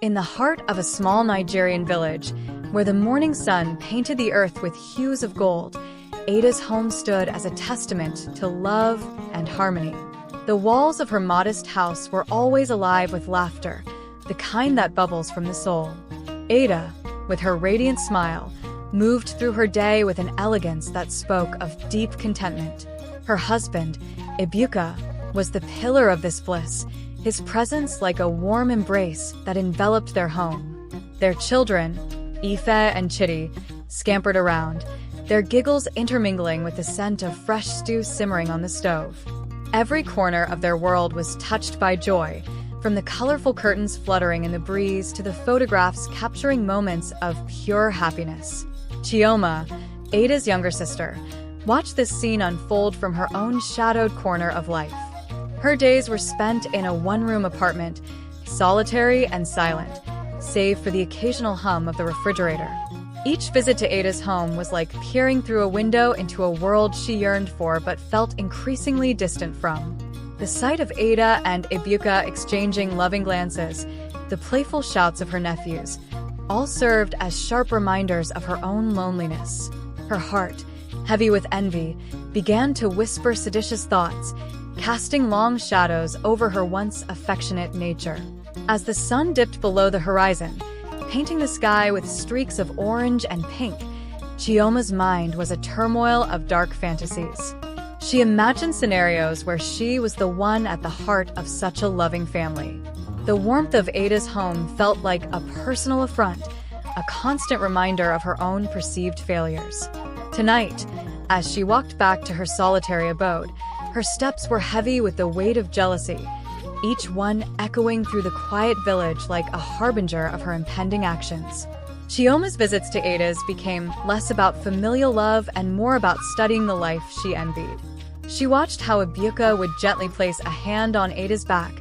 In the heart of a small Nigerian village, where the morning sun painted the earth with hues of gold, Ada's home stood as a testament to love and harmony. The walls of her modest house were always alive with laughter, the kind that bubbles from the soul. Ada, with her radiant smile, moved through her day with an elegance that spoke of deep contentment. Her husband, Ebuka, was the pillar of this bliss, his presence like a warm embrace that enveloped their home. Their children, Ife and Chidi, scampered around, their giggles intermingling with the scent of fresh stew simmering on the stove. Every corner of their world was touched by joy, from the colorful curtains fluttering in the breeze to the photographs capturing moments of pure happiness. Chioma, Ada's younger sister, watched this scene unfold from her own shadowed corner of life. Her days were spent in a one-room apartment, solitary and silent, save for the occasional hum of the refrigerator. Each visit to Ada's home was like peering through a window into a world she yearned for but felt increasingly distant from. The sight of Ada and Ebuka exchanging loving glances, the playful shouts of her nephews, all served as sharp reminders of her own loneliness. Her heart, heavy with envy, began to whisper seditious thoughts, casting long shadows over her once affectionate nature. As the sun dipped below the horizon, painting the sky with streaks of orange and pink, Chioma's mind was a turmoil of dark fantasies. She imagined scenarios where she was the one at the heart of such a loving family. The warmth of Ada's home felt like a personal affront, a constant reminder of her own perceived failures. Tonight, as she walked back to her solitary abode, her steps were heavy with the weight of jealousy, each one echoing through the quiet village like a harbinger of her impending actions. Chioma's visits to Ada's became less about familial love and more about studying the life she envied. She watched how Ebuka would gently place a hand on Ada's back,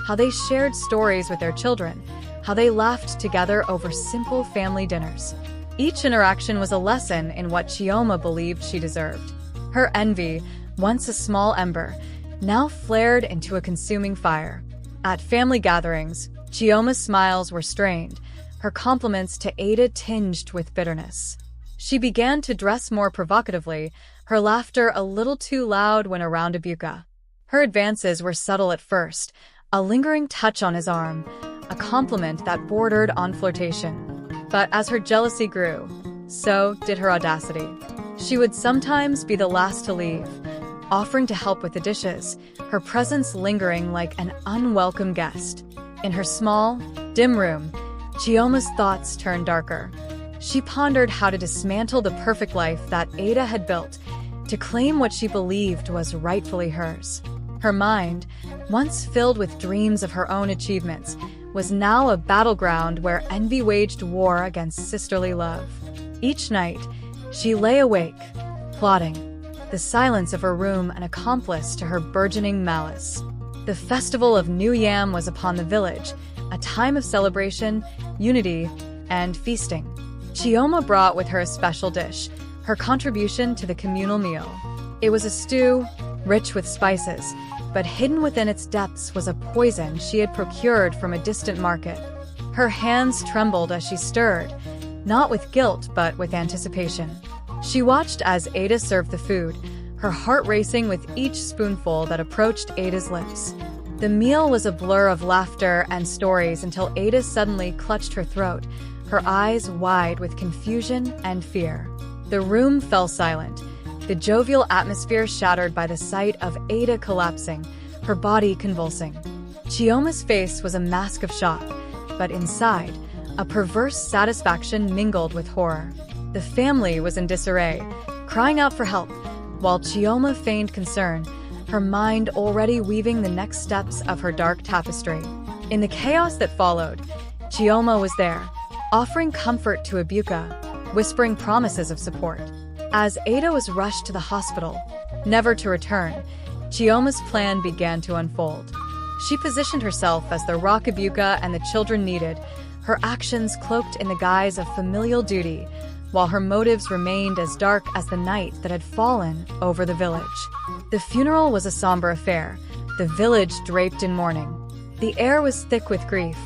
how they shared stories with their children, how they laughed together over simple family dinners. Each interaction was a lesson in what Chioma believed she deserved. Her envy, once a small ember, now flared into a consuming fire. At family gatherings, Chioma's smiles were strained, her compliments to Ada tinged with bitterness. She began to dress more provocatively, her laughter a little too loud when around Ebuka. Her advances were subtle at first, a lingering touch on his arm, a compliment that bordered on flirtation. But as her jealousy grew, so did her audacity. She would sometimes be the last to leave, offering to help with the dishes, her presence lingering like an unwelcome guest. In her small, dim room, Chioma's thoughts turned darker. She pondered how to dismantle the perfect life that Ada had built, to claim what she believed was rightfully hers. Her mind, once filled with dreams of her own achievements, was now a battleground where envy waged war against sisterly love. Each night, she lay awake, plotting, the silence of her room an accomplice to her burgeoning malice. The festival of New Yam was upon the village, a time of celebration, unity, and feasting. Chioma brought with her a special dish, her contribution to the communal meal. It was a stew, rich with spices, but hidden within its depths was a poison she had procured from a distant market. Her hands trembled as she stirred, not with guilt but with anticipation. She watched as Ada served the food, her heart racing with each spoonful that approached Ada's lips. The meal was a blur of laughter and stories until Ada suddenly clutched her throat, her eyes wide with confusion and fear. The room fell silent, the jovial atmosphere shattered by the sight of Ada collapsing, her body convulsing. Chioma's face was a mask of shock, but inside, a perverse satisfaction mingled with horror. The family was in disarray, crying out for help, while Chioma feigned concern, her mind already weaving the next steps of her dark tapestry. In the chaos that followed, Chioma was there, offering comfort to Ebuka, whispering promises of support. As Ada was rushed to the hospital, never to return, Chioma's plan began to unfold. She positioned herself as the rock Ebuka and the children needed, her actions cloaked in the guise of familial duty, while her motives remained as dark as the night that had fallen over the village. The funeral was a somber affair, the village draped in mourning. The air was thick with grief,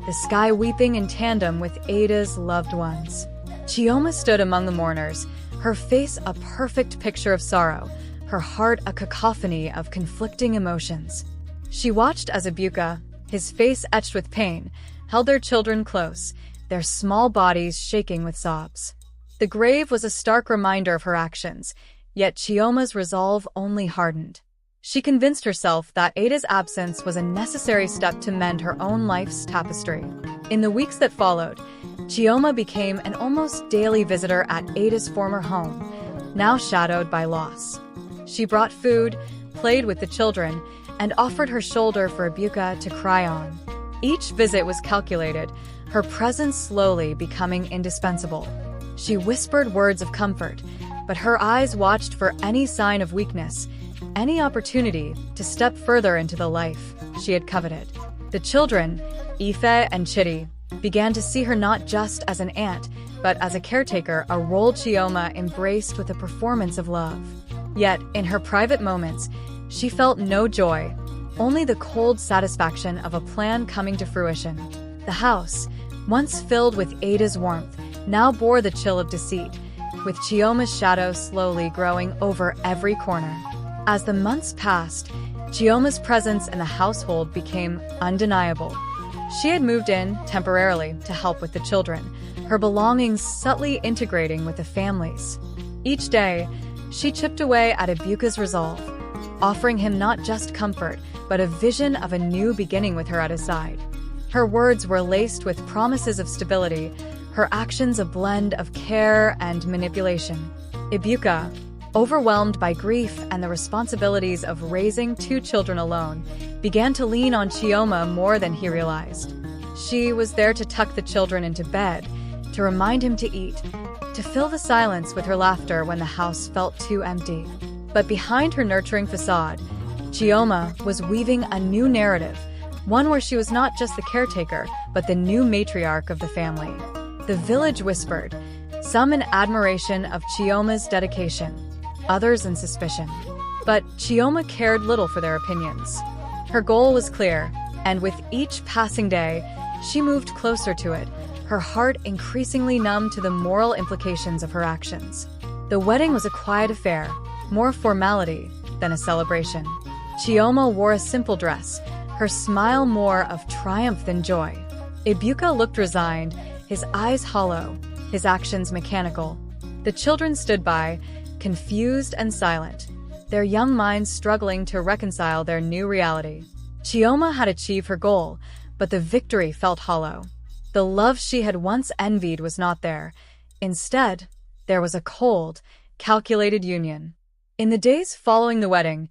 the sky weeping in tandem with Ada's loved ones. Chioma stood among the mourners, her face a perfect picture of sorrow, her heart a cacophony of conflicting emotions. She watched as Ebuka, his face etched with pain, held their children close, their small bodies shaking with sobs. The grave was a stark reminder of her actions, yet Chioma's resolve only hardened. She convinced herself that Ada's absence was a necessary step to mend her own life's tapestry. In the weeks that followed, Chioma became an almost daily visitor at Ada's former home, now shadowed by loss. She brought food, played with the children, and offered her shoulder for Ebuka to cry on. Each visit was calculated, her presence slowly becoming indispensable. She whispered words of comfort, but her eyes watched for any sign of weakness, any opportunity to step further into the life she had coveted. The children, Ife and Chidi, began to see her not just as an aunt, but as a caretaker, a role Chioma embraced with a performance of love. Yet, in her private moments, she felt no joy, only the cold satisfaction of a plan coming to fruition. The house, once filled with Ada's warmth, now bore the chill of deceit, with Chioma's shadow slowly growing over every corner. As the months passed, Chioma's presence in the household became undeniable. She had moved in temporarily to help with the children, her belongings subtly integrating with the families. Each day, she chipped away at Ebuka's resolve, offering him not just comfort, but a vision of a new beginning with her at his side. Her words were laced with promises of stability, her actions a blend of care and manipulation. Ebuka, overwhelmed by grief and the responsibilities of raising 2 children alone, began to lean on Chioma more than he realized. She was there to tuck the children into bed, to remind him to eat, to fill the silence with her laughter when the house felt too empty. But behind her nurturing facade, Chioma was weaving a new narrative, one where she was not just the caretaker, but the new matriarch of the family. The village whispered, some in admiration of Chioma's dedication, others in suspicion. But Chioma cared little for their opinions. Her goal was clear, and with each passing day, she moved closer to it, her heart increasingly numb to the moral implications of her actions. The wedding was a quiet affair, more formality than a celebration. Chioma wore a simple dress, her smile more of triumph than joy. Ebuka looked resigned, his eyes hollow, his actions mechanical. The children stood by, confused and silent, their young minds struggling to reconcile their new reality. Chioma had achieved her goal, but the victory felt hollow. The love she had once envied was not there. Instead, there was a cold, calculated union. In the days following the wedding,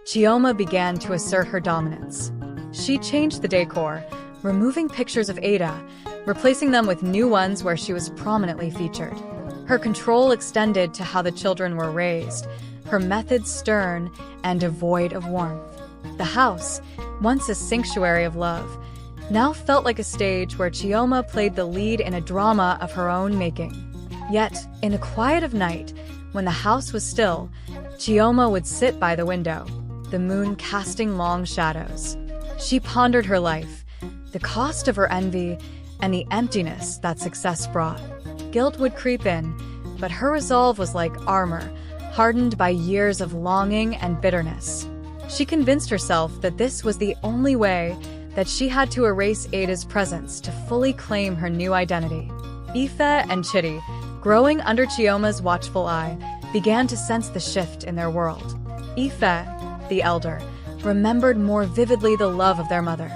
Chioma began to assert her dominance. She changed the decor, removing pictures of Ada, replacing them with new ones where she was prominently featured. Her control extended to how the children were raised, her methods stern and devoid of warmth. The house, once a sanctuary of love, now felt like a stage where Chioma played the lead in a drama of her own making. Yet, in the quiet of night, when the house was still, Chioma would sit by the window, the moon casting long shadows. She pondered her life, the cost of her envy, and the emptiness that success brought. Guilt would creep in, but her resolve was like armor, hardened by years of longing and bitterness. She convinced herself that this was the only way, that she had to erase Ada's presence to fully claim her new identity. Ife and Chidi, growing under Chioma's watchful eye, began to sense the shift in their world. Ife, the elder, remembered more vividly the love of their mother,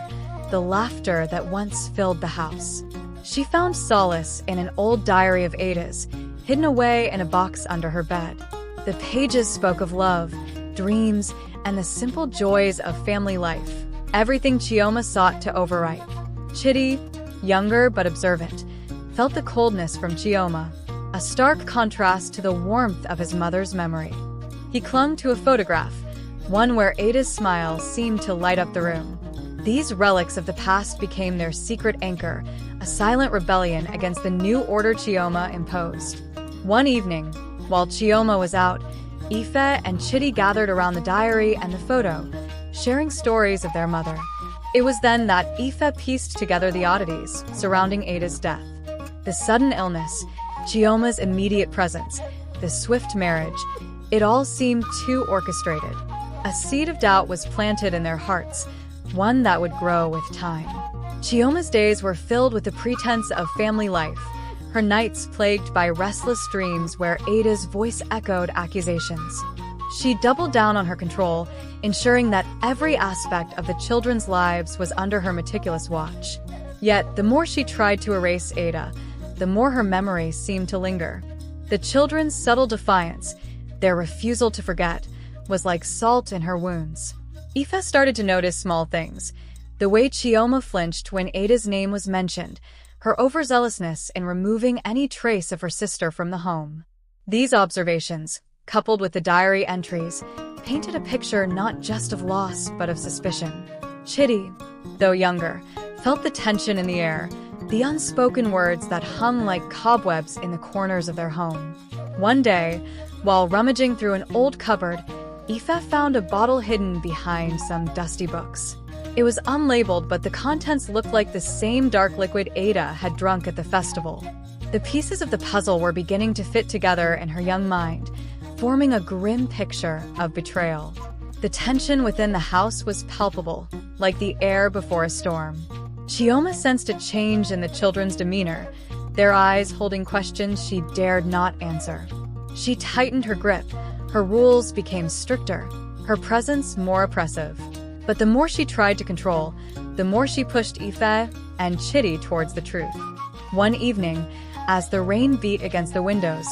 the laughter that once filled the house. She found solace in an old diary of Ada's, hidden away in a box under her bed. The pages spoke of love, dreams, and the simple joys of family life, everything Chioma sought to overwrite. Chidi, younger but observant, felt the coldness from Chioma, a stark contrast to the warmth of his mother's memory. He clung to a photograph, one where Ada's smile seemed to light up the room. These relics of the past became their secret anchor, a silent rebellion against the new order Chioma imposed. One evening, while Chioma was out, Ife and Chidi gathered around the diary and the photo, sharing stories of their mother. It was then that Aoife pieced together the oddities surrounding Ada's death. The sudden illness, Chioma's immediate presence, the swift marriage, it all seemed too orchestrated. A seed of doubt was planted in their hearts, one that would grow with time. Chioma's days were filled with the pretense of family life, her nights plagued by restless dreams where Ada's voice echoed accusations. She doubled down on her control, ensuring that every aspect of the children's lives was under her meticulous watch. Yet, the more she tried to erase Ada, the more her memory seemed to linger. The children's subtle defiance, their refusal to forget, was like salt in her wounds. Aoife started to notice small things. The way Chioma flinched when Ada's name was mentioned, her overzealousness in removing any trace of her sister from the home. These observations, coupled with the diary entries, painted a picture not just of loss but of suspicion. Chitty, though younger, felt the tension in the air, the unspoken words that hung like cobwebs in the corners of their home. One day, while rummaging through an old cupboard, Aoife found a bottle hidden behind some dusty books. It was unlabeled, but the contents looked like the same dark liquid Ada had drunk at the festival. The pieces of the puzzle were beginning to fit together in her young mind, forming a grim picture of betrayal. The tension within the house was palpable, like the air before a storm. Chioma sensed a change in the children's demeanor, their eyes holding questions she dared not answer. She tightened her grip, her rules became stricter, her presence more oppressive. But the more she tried to control, the more she pushed Aoife and Chitty towards the truth. One evening, as the rain beat against the windows,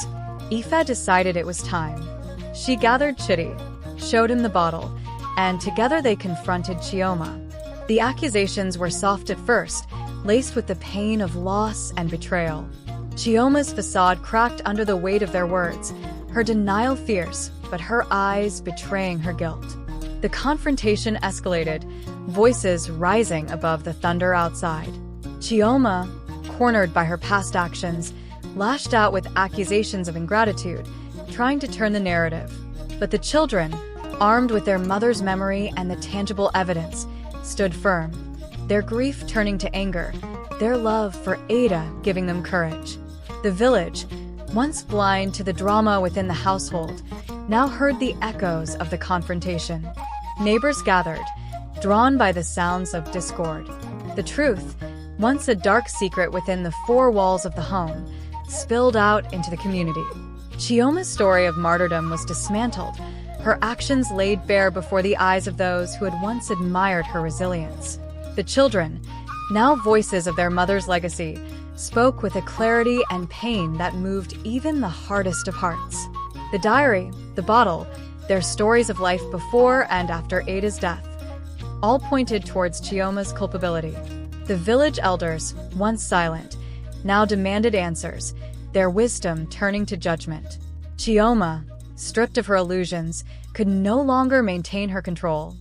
Aoife decided it was time. She gathered Chitty, showed him the bottle, and together they confronted Chioma. The accusations were soft at first, laced with the pain of loss and betrayal. Chioma's facade cracked under the weight of their words, her denial fierce, but her eyes betraying her guilt. The confrontation escalated, voices rising above the thunder outside. Chioma, cornered by her past actions, lashed out with accusations of ingratitude, trying to turn the narrative. But the children, armed with their mother's memory and the tangible evidence, stood firm, their grief turning to anger, their love for Ada giving them courage. The village, once blind to the drama within the household, now heard the echoes of the confrontation. Neighbors gathered, drawn by the sounds of discord. The truth, once a dark secret within the four walls of the home, spilled out into the community. Chioma's story of martyrdom was dismantled, her actions laid bare before the eyes of those who had once admired her resilience. The children, now voices of their mother's legacy, spoke with a clarity and pain that moved even the hardest of hearts. The diary, the bottle, their stories of life before and after Ada's death, all pointed towards Chioma's culpability. The village elders, once silent, now demanded answers, their wisdom turning to judgment. Chioma, stripped of her illusions, could no longer maintain her control.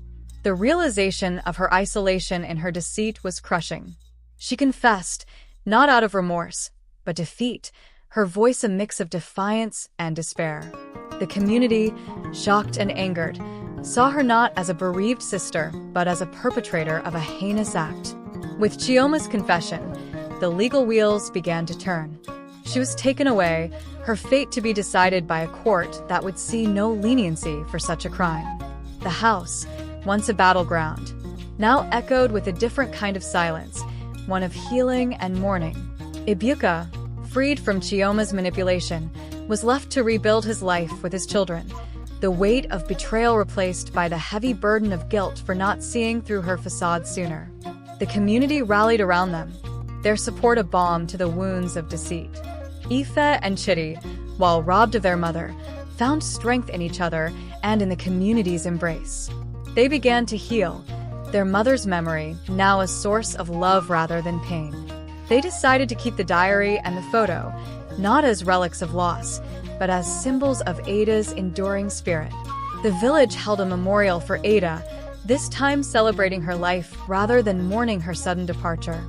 The realization of her isolation and her deceit was crushing. She confessed, not out of remorse, but defeat, her voice a mix of defiance and despair. The community, shocked and angered, saw her not as a bereaved sister, but as a perpetrator of a heinous act. With Chioma's confession, the legal wheels began to turn. She was taken away, her fate to be decided by a court that would see no leniency for such a crime. The house, once a battleground, now echoed with a different kind of silence, one of healing and mourning. Ebuka, freed from Chioma's manipulation, was left to rebuild his life with his children, the weight of betrayal replaced by the heavy burden of guilt for not seeing through her facade sooner. The community rallied around them, their support a balm to the wounds of deceit. Aoife and Chitty, while robbed of their mother, found strength in each other and in the community's embrace. They began to heal, their mother's memory now a source of love rather than pain. They decided to keep the diary and the photo, not as relics of loss, but as symbols of Ada's enduring spirit. The village held a memorial for Ada, this time celebrating her life rather than mourning her sudden departure.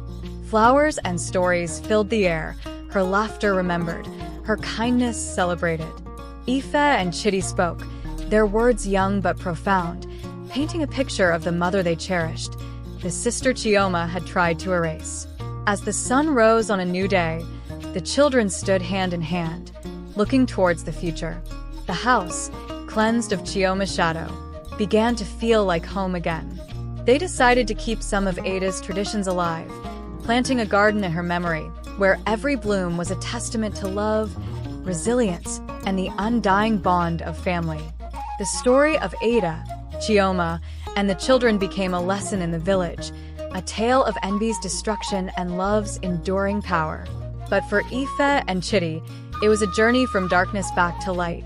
Flowers and stories filled the air, her laughter remembered, her kindness celebrated. Aoife and Chitty spoke, their words young but profound, painting a picture of the mother they cherished, his sister Chioma had tried to erase. As the sun rose on a new day, the children stood hand in hand, looking towards the future. The house, cleansed of Chioma's shadow, began to feel like home again. They decided to keep some of Ada's traditions alive, planting a garden in her memory, where every bloom was a testament to love, resilience, and the undying bond of family. The story of Ada, Chioma, and the children became a lesson in the village, a tale of envy's destruction and love's enduring power. But for Ife and Chidi, it was a journey from darkness back to light,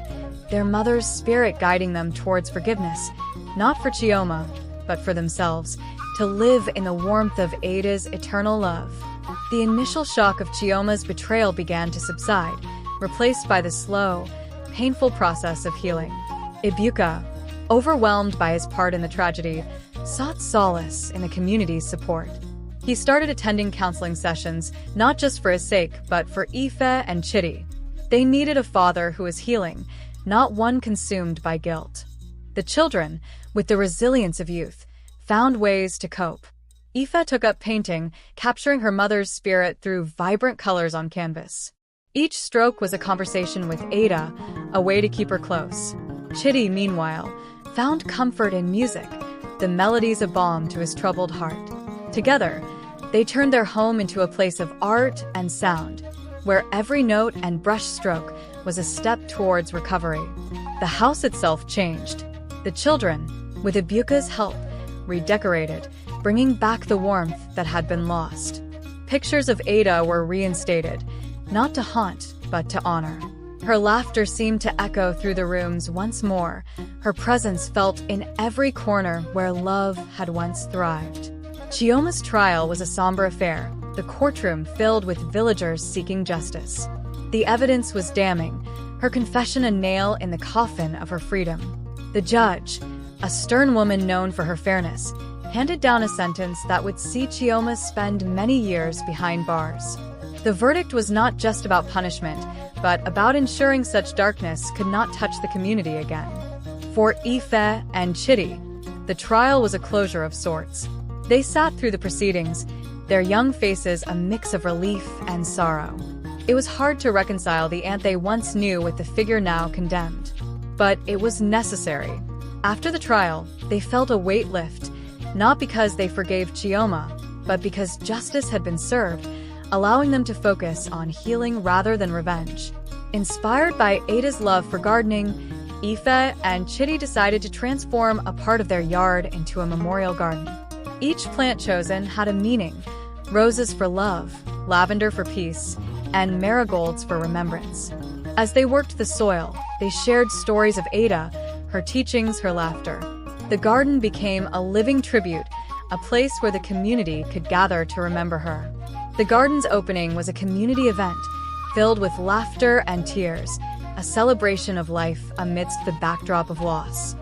their mother's spirit guiding them towards forgiveness, not for Chioma, but for themselves, to live in the warmth of Ada's eternal love. The initial shock of Chioma's betrayal began to subside, replaced by the slow, painful process of healing. Ebuka, overwhelmed by his part in the tragedy, sought solace in the community's support. He started attending counseling sessions, not just for his sake, but for Ife and Chidi. They needed a father who was healing, not one consumed by guilt. The children, with the resilience of youth, found ways to cope. Ife took up painting, capturing her mother's spirit through vibrant colors on canvas. Each stroke was a conversation with Ada, a way to keep her close. Chidi, meanwhile, found comfort in music, the melodies of balm to his troubled heart. Together, they turned their home into a place of art and sound, where every note and brush stroke was a step towards recovery. The house itself changed. The children, with Ebuka's help, redecorated, bringing back the warmth that had been lost. Pictures of Ada were reinstated, not to haunt, but to honor. Her laughter seemed to echo through the rooms once more, her presence felt in every corner where love had once thrived. Chioma's trial was a somber affair, the courtroom filled with villagers seeking justice. The evidence was damning, her confession a nail in the coffin of her freedom. The judge, a stern woman known for her fairness, handed down a sentence that would see Chioma spend many years behind bars. The verdict was not just about punishment, but about ensuring such darkness could not touch the community again. For Ife and Chidi, the trial was a closure of sorts. They sat through the proceedings, their young faces a mix of relief and sorrow. It was hard to reconcile the aunt they once knew with the figure now condemned. But it was necessary. After the trial, they felt a weight lift, not because they forgave Chioma, but because justice had been served, allowing them to focus on healing rather than revenge. Inspired by Ada's love for gardening, Ife and Chidi decided to transform a part of their yard into a memorial garden. Each plant chosen had a meaning: roses for love, lavender for peace, and marigolds for remembrance. As they worked the soil, they shared stories of Ada, her teachings, her laughter. The garden became a living tribute, a place where the community could gather to remember her. The garden's opening was a community event, filled with laughter and tears, a celebration of life amidst the backdrop of loss.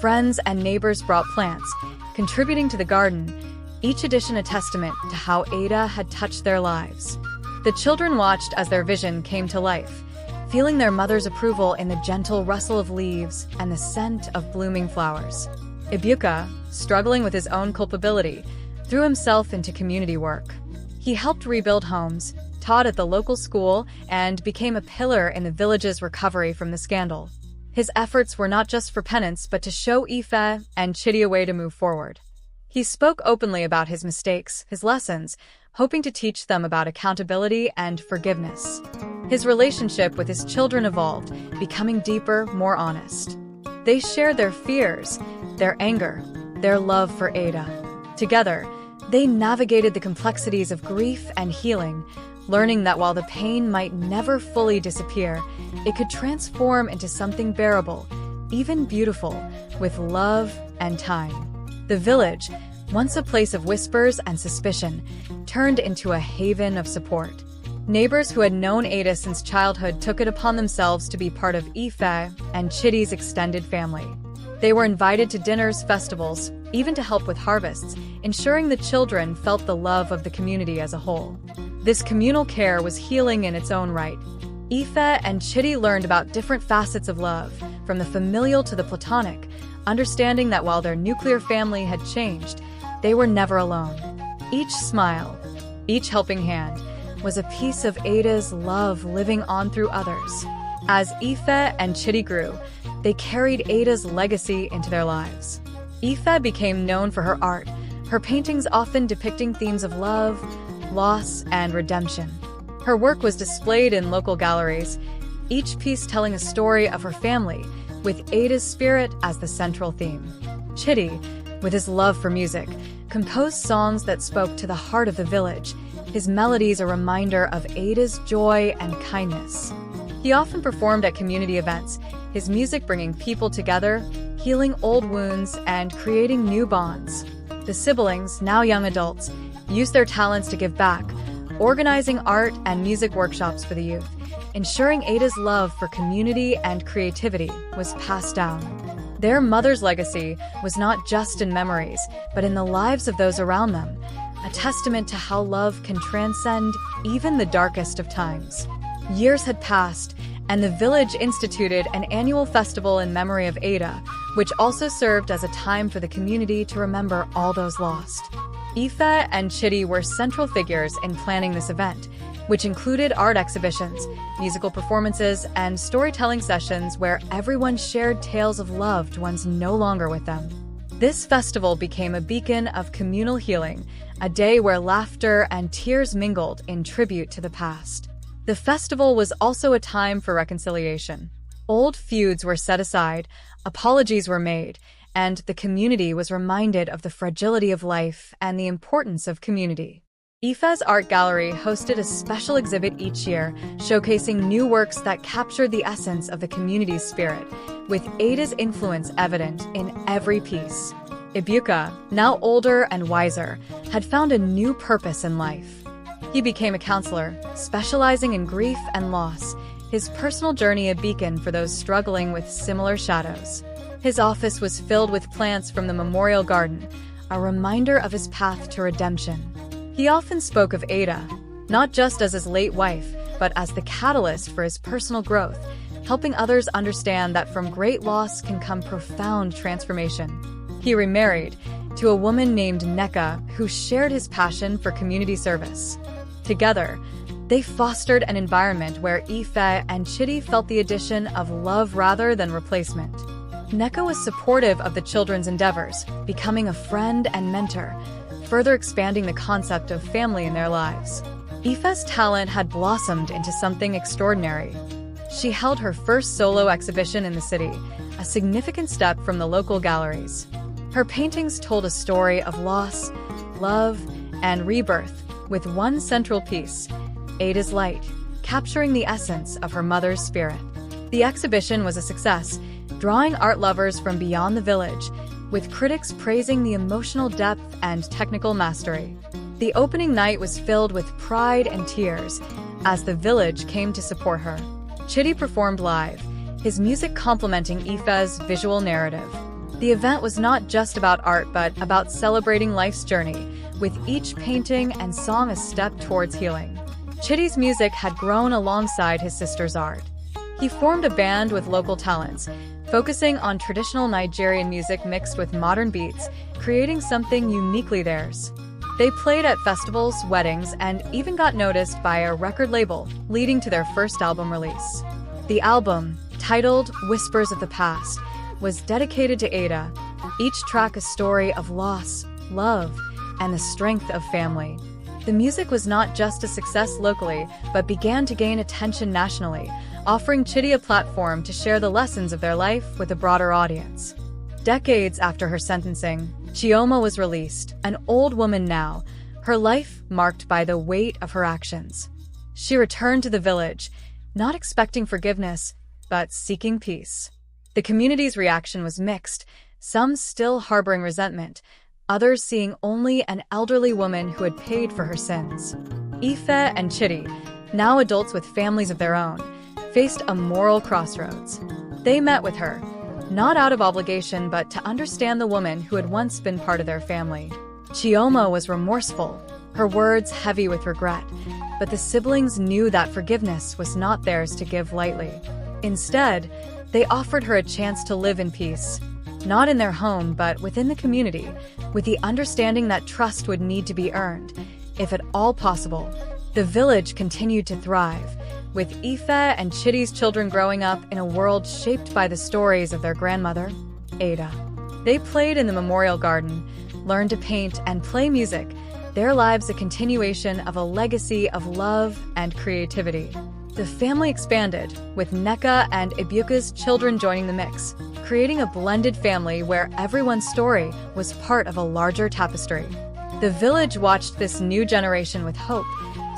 Friends and neighbors brought plants, contributing to the garden, each addition a testament to how Ada had touched their lives. The children watched as their vision came to life, feeling their mother's approval in the gentle rustle of leaves and the scent of blooming flowers. Ebuka, struggling with his own culpability, threw himself into community work. He helped rebuild homes, taught at the local school, and became a pillar in the village's recovery from the scandal. His efforts were not just for penance, but to show Ife and Chidi a way to move forward. He spoke openly about his mistakes, his lessons, hoping to teach them about accountability and forgiveness. His relationship with his children evolved, becoming deeper, more honest. They shared their fears, their anger, their love for Ada. Together, they navigated the complexities of grief and healing, learning that while the pain might never fully disappear, it could transform into something bearable, even beautiful, with love and time. The village, once a place of whispers and suspicion, turned into a haven of support. Neighbors who had known Ada since childhood took it upon themselves to be part of Ife and Chidi's extended family. They were invited to dinners, festivals, even to help with harvests, ensuring the children felt the love of the community as a whole. This communal care was healing in its own right. Ife and Chidi learned about different facets of love, from the familial to the platonic, understanding that while their nuclear family had changed, they were never alone. Each smile, each helping hand, was a piece of Ada's love living on through others. As Ife and Chidi grew, they carried Ada's legacy into their lives. Ife became known for her art, her paintings often depicting themes of love, loss, and redemption. Her work was displayed in local galleries, each piece telling a story of her family, with Ada's spirit as the central theme. Chidi, with his love for music, composed songs that spoke to the heart of the village, his melodies a reminder of Ada's joy and kindness. He often performed at community events, his music bringing people together, healing old wounds, and creating new bonds. The siblings, now young adults, used their talents to give back, organizing art and music workshops for the youth, ensuring Ada's love for community and creativity was passed down. Their mother's legacy was not just in memories, but in the lives of those around them, a testament to how love can transcend even the darkest of times. Years had passed, and the village instituted an annual festival in memory of Ada, which also served as a time for the community to remember all those lost. Ife and Chidi were central figures in planning this event, which included art exhibitions, musical performances, and storytelling sessions where everyone shared tales of loved ones no longer with them. This festival became a beacon of communal healing, a day where laughter and tears mingled in tribute to the past. The festival was also a time for reconciliation. Old feuds were set aside, apologies were made, and the community was reminded of the fragility of life and the importance of community. Ife's art gallery hosted a special exhibit each year, showcasing new works that captured the essence of the community's spirit, with Ada's influence evident in every piece. Ebuka, now older and wiser, had found a new purpose in life. He became a counselor, specializing in grief and loss, his personal journey a beacon for those struggling with similar shadows. His office was filled with plants from the memorial garden, a reminder of his path to redemption. He often spoke of Ada, not just as his late wife, but as the catalyst for his personal growth, helping others understand that from great loss can come profound transformation. He remarried to a woman named Nneka, who shared his passion for community service. Together, they fostered an environment where Ife and Chidi felt the addition of love rather than replacement. Nneka was supportive of the children's endeavors, becoming a friend and mentor, further expanding the concept of family in their lives. Ife's talent had blossomed into something extraordinary. She held her first solo exhibition in the city, a significant step from the local galleries. Her paintings told a story of loss, love, and rebirth, with one central piece, Ada's light, capturing the essence of her mother's spirit. The exhibition was a success, drawing art lovers from beyond the village, with critics praising the emotional depth and technical mastery. The opening night was filled with pride and tears, as the village came to support her. Chidi performed live, his music complementing Ife's visual narrative. The event was not just about art, but about celebrating life's journey, with each painting and song a step towards healing. Chidi's music had grown alongside his sister's art. He formed a band with local talents, focusing on traditional Nigerian music mixed with modern beats, creating something uniquely theirs. They played at festivals, weddings, and even got noticed by a record label, leading to their first album release. The album, titled Whispers of the Past, was dedicated to Ada, each track a story of loss, love, and the strength of family. The music was not just a success locally, but began to gain attention nationally, offering Chidi a platform to share the lessons of their life with a broader audience. Decades after her sentencing, Chioma was released, an old woman now, her life marked by the weight of her actions. She returned to the village, not expecting forgiveness, but seeking peace. The community's reaction was mixed, some still harboring resentment, others seeing only an elderly woman who had paid for her sins. Ife and Chidi, now adults with families of their own, faced a moral crossroads. They met with her, not out of obligation but to understand the woman who had once been part of their family. Chioma was remorseful, her words heavy with regret, but the siblings knew that forgiveness was not theirs to give lightly. Instead, they offered her a chance to live in peace. not in their home but within the community, with the understanding that trust would need to be earned, if at all possible. The village continued to thrive, with Ife and Chidi's children growing up in a world shaped by the stories of their grandmother, Ada. They played in the memorial garden, learned to paint and play music, their lives a continuation of a legacy of love and creativity. The family expanded, with Nneka and Ebuka's children joining the mix, creating a blended family where everyone's story was part of a larger tapestry. The village watched this new generation with hope,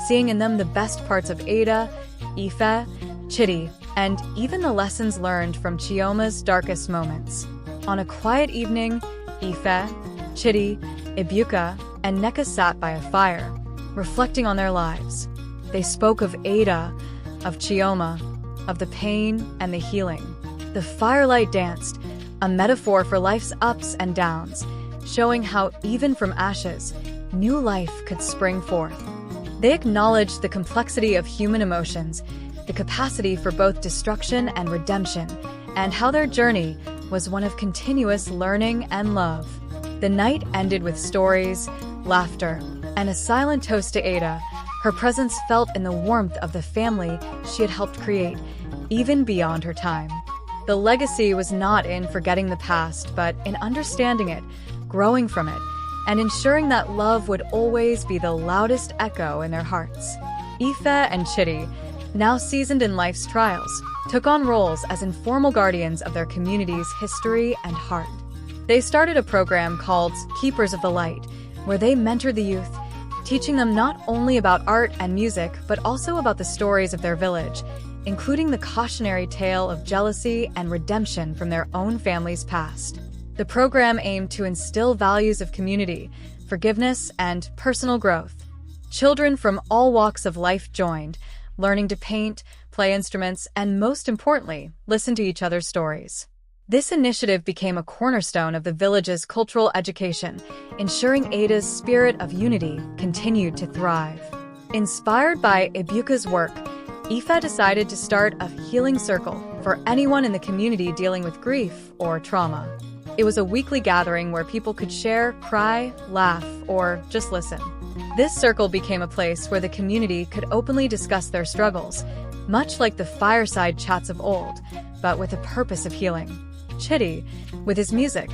seeing in them the best parts of Ada, Ife, Chidi, and even the lessons learned from Chioma's darkest moments. On a quiet evening, Ife, Chidi, Ebuka, and Nneka sat by a fire, reflecting on their lives. They spoke of Ada, of Chioma, of the pain and the healing. The firelight danced, a metaphor for life's ups and downs, showing how even from ashes, new life could spring forth. They acknowledged the complexity of human emotions, the capacity for both destruction and redemption, and how their journey was one of continuous learning and love. The night ended with stories, laughter, and a silent toast to Ada, her presence felt in the warmth of the family she had helped create, even beyond her time. The legacy was not in forgetting the past, but in understanding it, growing from it, and ensuring that love would always be the loudest echo in their hearts. Ife and Chidi, now seasoned in life's trials, took on roles as informal guardians of their community's history and heart. They started a program called Keepers of the Light, where they mentored the youth, teaching them not only about art and music, but also about the stories of their village, including the cautionary tale of jealousy and redemption from their own family's past. The program aimed to instill values of community, forgiveness, and personal growth. Children from all walks of life joined, learning to paint, play instruments, and most importantly, listen to each other's stories. This initiative became a cornerstone of the village's cultural education, ensuring Ada's spirit of unity continued to thrive. Inspired by Ebuka's work, Ife decided to start a healing circle for anyone in the community dealing with grief or trauma. It was a weekly gathering where people could share, cry, laugh, or just listen. This circle became a place where the community could openly discuss their struggles, much like the fireside chats of old, but with a purpose of healing. Chidi, with his music,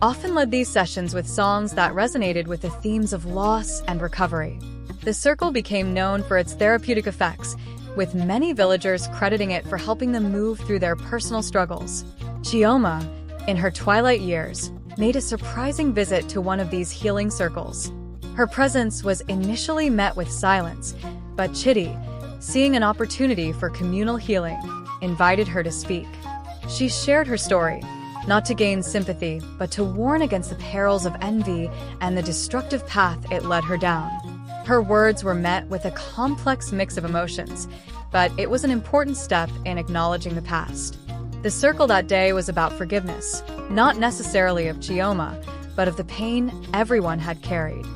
often led these sessions with songs that resonated with the themes of loss and recovery. The circle became known for its therapeutic effects, with many villagers crediting it for helping them move through their personal struggles. Chioma, in her twilight years, made a surprising visit to one of these healing circles. Her presence was initially met with silence, but Chidi, seeing an opportunity for communal healing, invited her to speak. She shared her story, not to gain sympathy, but to warn against the perils of envy and the destructive path it led her down. Her words were met with a complex mix of emotions, but it was an important step in acknowledging the past. The circle that day was about forgiveness, not necessarily of Chioma, but of the pain everyone had carried.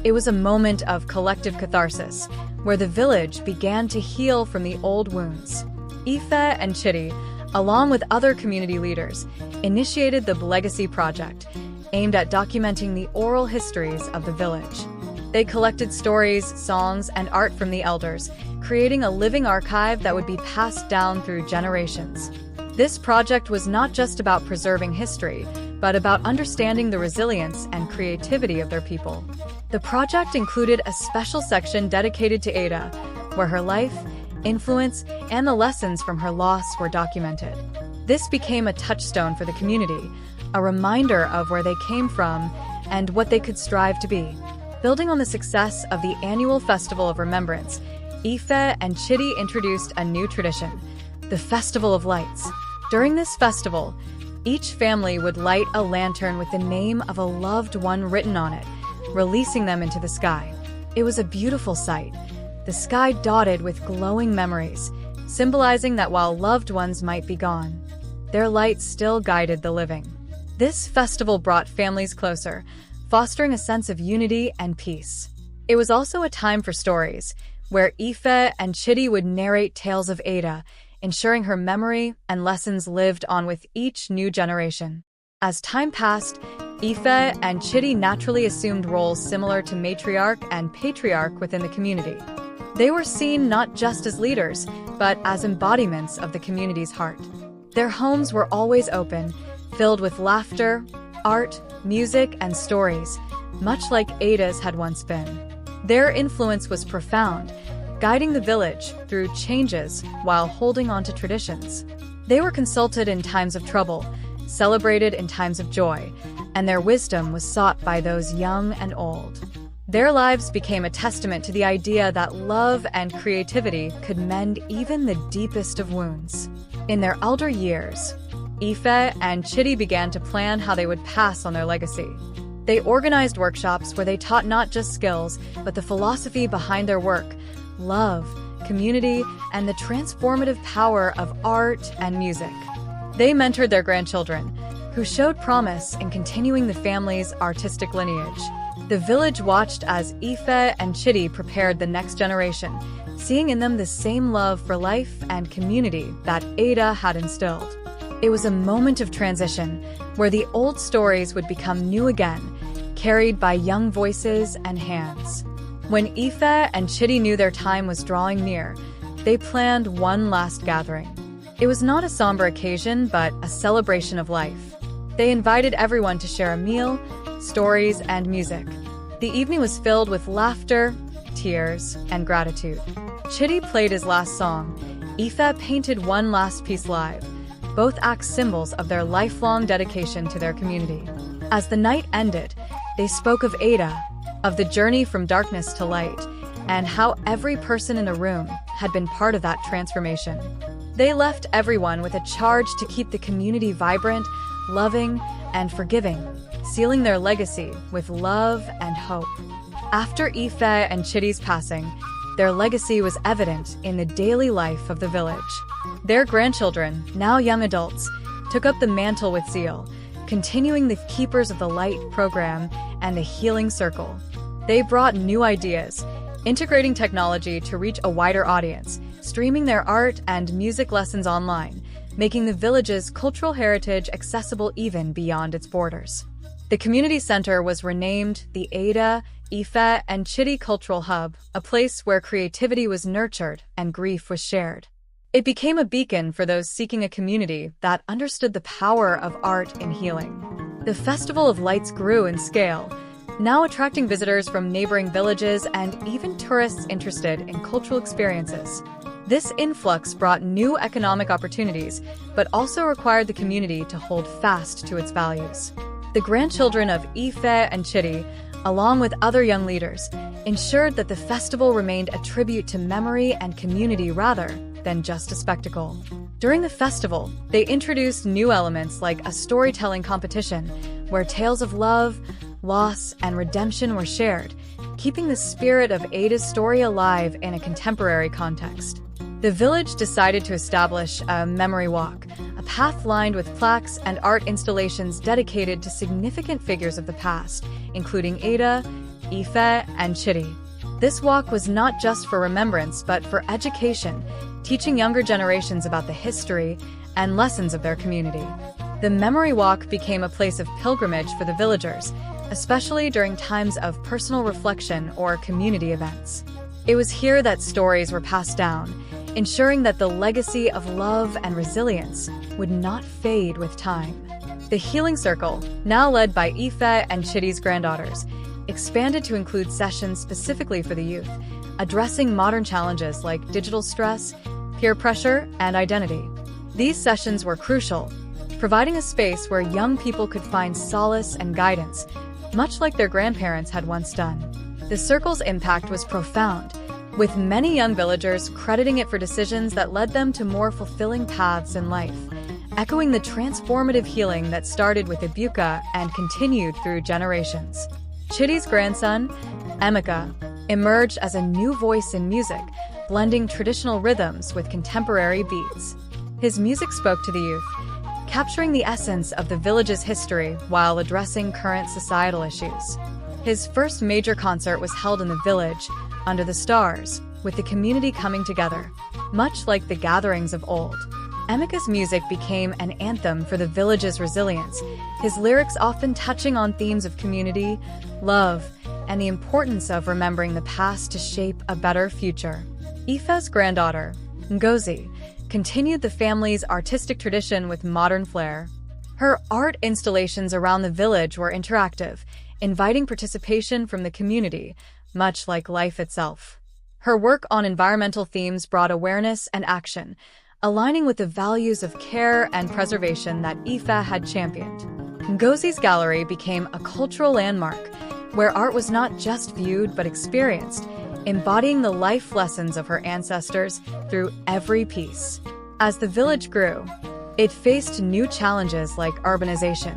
It was a moment of collective catharsis, where the village began to heal from the old wounds. Ife and Chidi, along with other community leaders, initiated the Legacy Project, aimed at documenting the oral histories of the village. They collected stories, songs, and art from the elders, creating a living archive that would be passed down through generations. This project was not just about preserving history, but about understanding the resilience and creativity of their people. The project included a special section dedicated to Ada, where her life, influence, and the lessons from her loss were documented. This became a touchstone for the community, a reminder of where they came from and what they could strive to be. Building on the success of the annual Festival of Remembrance, Ife and Chidi introduced a new tradition, the Festival of Lights. During this festival, each family would light a lantern with the name of a loved one written on it, releasing them into the sky. It was a beautiful sight, the sky dotted with glowing memories, symbolizing that while loved ones might be gone, their light still guided the living. This festival brought families closer, fostering a sense of unity and peace. It was also a time for stories, where Ife and Chidi would narrate tales of Ada, ensuring her memory and lessons lived on with each new generation. As time passed, Ife and Chidi naturally assumed roles similar to matriarch and patriarch within the community. They were seen not just as leaders, but as embodiments of the community's heart. Their homes were always open, filled with laughter, art, music, and stories, much like Ada's had once been. Their influence was profound, guiding the village through changes while holding on to traditions. They were consulted in times of trouble, celebrated in times of joy, and their wisdom was sought by those young and old. Their lives became a testament to the idea that love and creativity could mend even the deepest of wounds. In their elder years, Ife and Chidi began to plan how they would pass on their legacy. They organized workshops where they taught not just skills, but the philosophy behind their work, love, community, and the transformative power of art and music. They mentored their grandchildren, who showed promise in continuing the family's artistic lineage. The village watched as Ife and Chidi prepared the next generation, seeing in them the same love for life and community that Ada had instilled. It was a moment of transition, where the old stories would become new again, carried by young voices and hands. When Ife and Chidi knew their time was drawing near, they planned one last gathering. It was not a somber occasion, but a celebration of life. They invited everyone to share a meal, stories, and music. The evening was filled with laughter, tears, and gratitude. Chidi played his last song. Ife painted one last piece live, both acts symbols of their lifelong dedication to their community. As the night ended, they spoke of Ada, of the journey from darkness to light, and how every person in the room had been part of that transformation. They left everyone with a charge to keep the community vibrant, loving, and forgiving, sealing their legacy with love and hope. After Ife and Chidi's passing, their legacy was evident in the daily life of the village. Their grandchildren, now young adults, took up the mantle with zeal, continuing the Keepers of the Light program and the Healing Circle. They brought new ideas, integrating technology to reach a wider audience, streaming their art and music lessons online, making the village's cultural heritage accessible even beyond its borders. The community center was renamed the Ada, Ife, and Chidi Cultural Hub, a place where creativity was nurtured and grief was shared. It became a beacon for those seeking a community that understood the power of art in healing. The Festival of Lights grew in scale, now attracting visitors from neighboring villages and even tourists interested in cultural experiences. This influx brought new economic opportunities, but also required the community to hold fast to its values. The grandchildren of Ife and Chidi, along with other young leaders, ensured that the festival remained a tribute to memory and community rather than just a spectacle. During the festival, they introduced new elements like a storytelling competition, where tales of love, loss, and redemption were shared, keeping the spirit of Ada's story alive in a contemporary context. The village decided to establish a memory walk, a path lined with plaques and art installations dedicated to significant figures of the past, including Ada, Ife, and Chidi. This walk was not just for remembrance, but for education, teaching younger generations about the history and lessons of their community. The memory walk became a place of pilgrimage for the villagers, especially during times of personal reflection or community events. It was here that stories were passed down, ensuring that the legacy of love and resilience would not fade with time. The Healing Circle, now led by Ife and Chidi's granddaughters, expanded to include sessions specifically for the youth, addressing modern challenges like digital stress, peer pressure, and identity. These sessions were crucial, providing a space where young people could find solace and guidance, much like their grandparents had once done. The circle's impact was profound, with many young villagers crediting it for decisions that led them to more fulfilling paths in life, echoing the transformative healing that started with Ebuka and continued through generations. Chidi's grandson, Ebuka, emerged as a new voice in music, blending traditional rhythms with contemporary beats. His music spoke to the youth, capturing the essence of the village's history while addressing current societal issues. His first major concert was held in the village, under the stars, with the community coming together, much like the gatherings of old. Ebuka's music became an anthem for the village's resilience, his lyrics often touching on themes of community, love, and the importance of remembering the past to shape a better future. Ife's granddaughter, Ngozi, continued the family's artistic tradition with modern flair. Her art installations around the village were interactive, inviting participation from the community, much like life itself. Her work on environmental themes brought awareness and action, aligning with the values of care and preservation that Ife had championed. Ngozi's gallery became a cultural landmark, where art was not just viewed but experienced, embodying the life lessons of her ancestors through every piece. As the village grew, it faced new challenges like urbanization,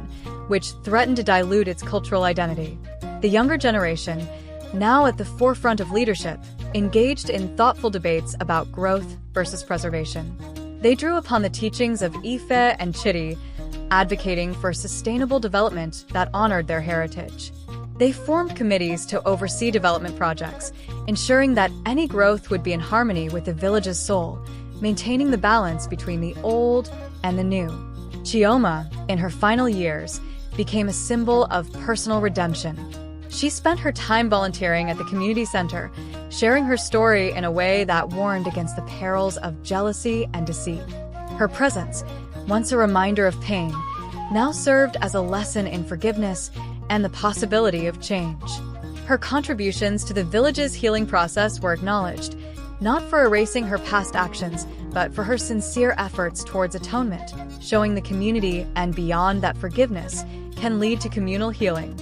which threatened to dilute its cultural identity. The younger generation, now at the forefront of leadership, engaged in thoughtful debates about growth versus preservation. They drew upon the teachings of Ife and Chidi, advocating for sustainable development that honored their heritage. They formed committees to oversee development projects, ensuring that any growth would be in harmony with the village's soul, maintaining the balance between the old and the new. Chioma, in her final years, became a symbol of personal redemption. She spent her time volunteering at the community center, sharing her story in a way that warned against the perils of jealousy and deceit. Her presence, once a reminder of pain, now served as a lesson in forgiveness and the possibility of change. Her contributions to the village's healing process were acknowledged, not for erasing her past actions, but for her sincere efforts towards atonement, showing the community and beyond that forgiveness can lead to communal healing.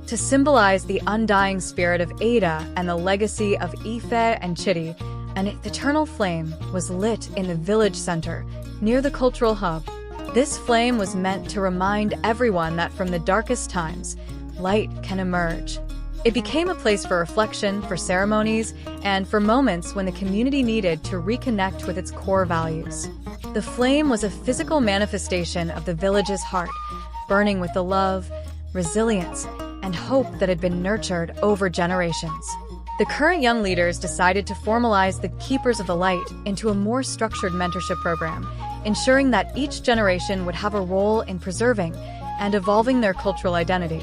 To symbolize the undying spirit of Ada and the legacy of Ife and Chidi, an eternal flame was lit in the village center, near the cultural hub. This flame was meant to remind everyone that from the darkest times, light can emerge. It became a place for reflection, for ceremonies, and for moments when the community needed to reconnect with its core values. The flame was a physical manifestation of the village's heart, burning with the love, resilience, and hope that had been nurtured over generations. The current young leaders decided to formalize the Keepers of the Light into a more structured mentorship program, ensuring that each generation would have a role in preserving and evolving their cultural identity.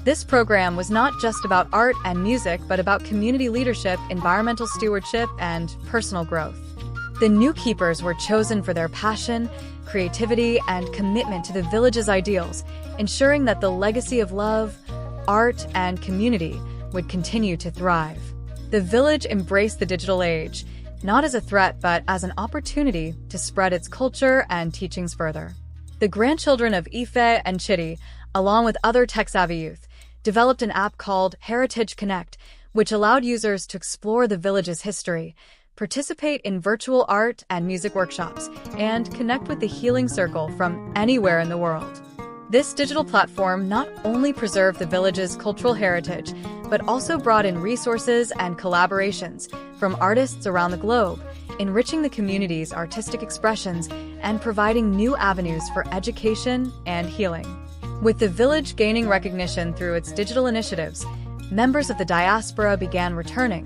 This program was not just about art and music, but about community leadership, environmental stewardship, and personal growth. The new keepers were chosen for their passion, creativity, and commitment to the village's ideals, ensuring that the legacy of love, art, and community would continue to thrive. The village embraced the digital age, not as a threat but as an opportunity to spread its culture and teachings further. The grandchildren of Ife and Chidi, along with other tech-savvy youth, developed an app called Heritage Connect, which allowed users to explore the village's history, participate in virtual art and music workshops, and connect with the Healing Circle from anywhere in the world. This digital platform not only preserved the village's cultural heritage, but also brought in resources and collaborations from artists around the globe, enriching the community's artistic expressions and providing new avenues for education and healing. With the village gaining recognition through its digital initiatives, members of the diaspora began returning,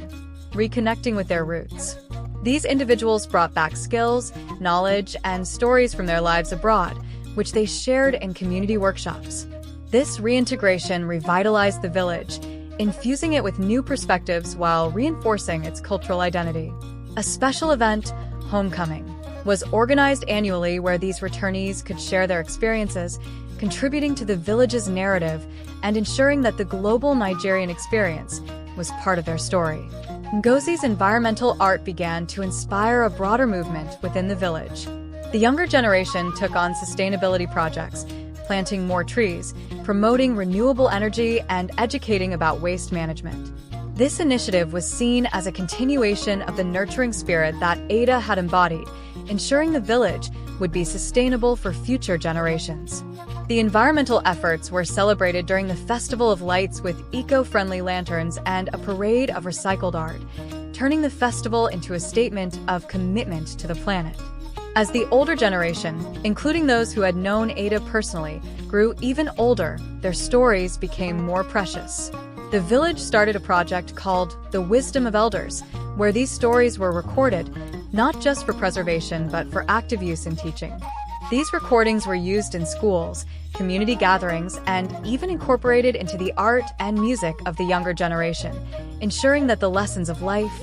reconnecting with their roots. These individuals brought back skills, knowledge, and stories from their lives abroad, which they shared in community workshops. This reintegration revitalized the village, infusing it with new perspectives while reinforcing its cultural identity. A special event, Homecoming, was organized annually where these returnees could share their experiences, contributing to the village's narrative and ensuring that the global Nigerian experience was part of their story. Ngozi's environmental art began to inspire a broader movement within the village. The younger generation took on sustainability projects, planting more trees, promoting renewable energy, and educating about waste management. This initiative was seen as a continuation of the nurturing spirit that Ada had embodied, ensuring the village would be sustainable for future generations. The environmental efforts were celebrated during the Festival of Lights with eco-friendly lanterns and a parade of recycled art, turning the festival into a statement of commitment to the planet. As the older generation, including those who had known Ada personally, grew even older, their stories became more precious. The village started a project called The Wisdom of Elders, where these stories were recorded, not just for preservation but for active use in teaching. These recordings were used in schools, community gatherings, and even incorporated into the art and music of the younger generation, ensuring that the lessons of life,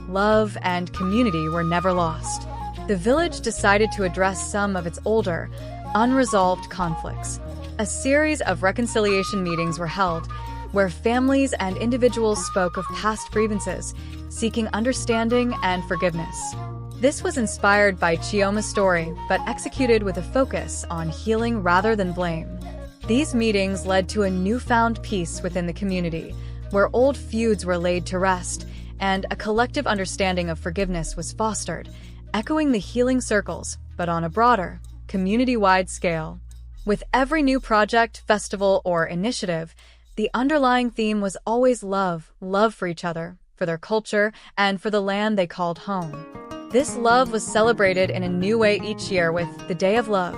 love, and community were never lost. The village decided to address some of its older, unresolved conflicts. A series of reconciliation meetings were held, where families and individuals spoke of past grievances, seeking understanding and forgiveness. This was inspired by Chioma's story, but executed with a focus on healing rather than blame. These meetings led to a newfound peace within the community, where old feuds were laid to rest, and a collective understanding of forgiveness was fostered, echoing the healing circles, but on a broader, community-wide scale. With every new project, festival, or initiative, the underlying theme was always love for each other, for their culture, and for the land they called home. This love was celebrated in a new way each year with the Day of Love,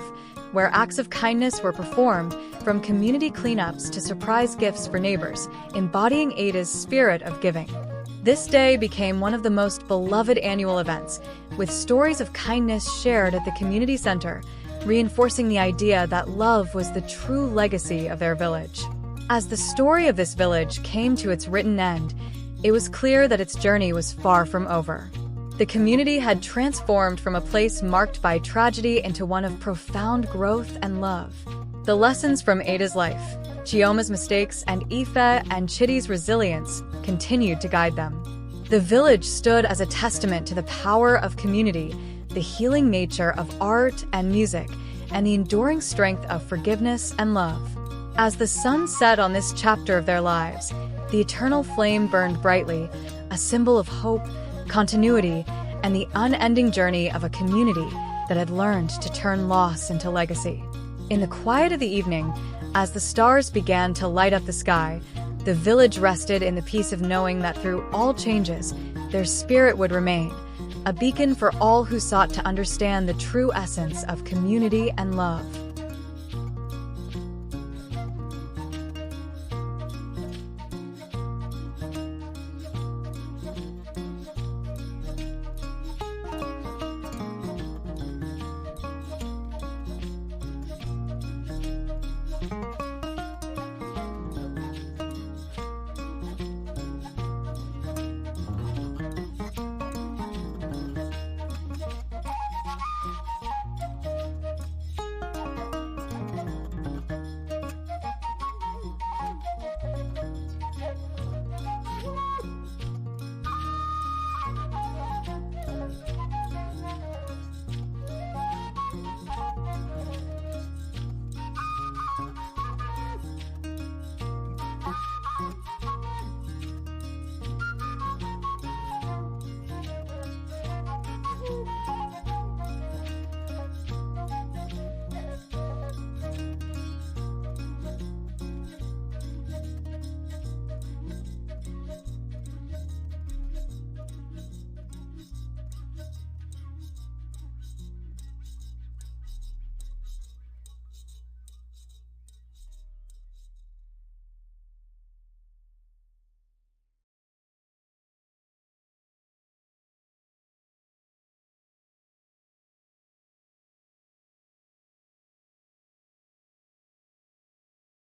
where acts of kindness were performed, from community cleanups to surprise gifts for neighbors, embodying Ada's spirit of giving. This day became one of the most beloved annual events, with stories of kindness shared at the community center, reinforcing the idea that love was the true legacy of their village. As the story of this village came to its written end, it was clear that its journey was far from over. The community had transformed from a place marked by tragedy into one of profound growth and love. The lessons from Ada's life, Chioma's mistakes, and Ife and Chidi's resilience continued to guide them. The village stood as a testament to the power of community, the healing nature of art and music, and the enduring strength of forgiveness and love. As the sun set on this chapter of their lives, the eternal flame burned brightly, a symbol of hope, continuity, and the unending journey of a community that had learned to turn loss into legacy. In the quiet of the evening, as the stars began to light up the sky, the village rested in the peace of knowing that through all changes, their spirit would remain, a beacon for all who sought to understand the true essence of community and love.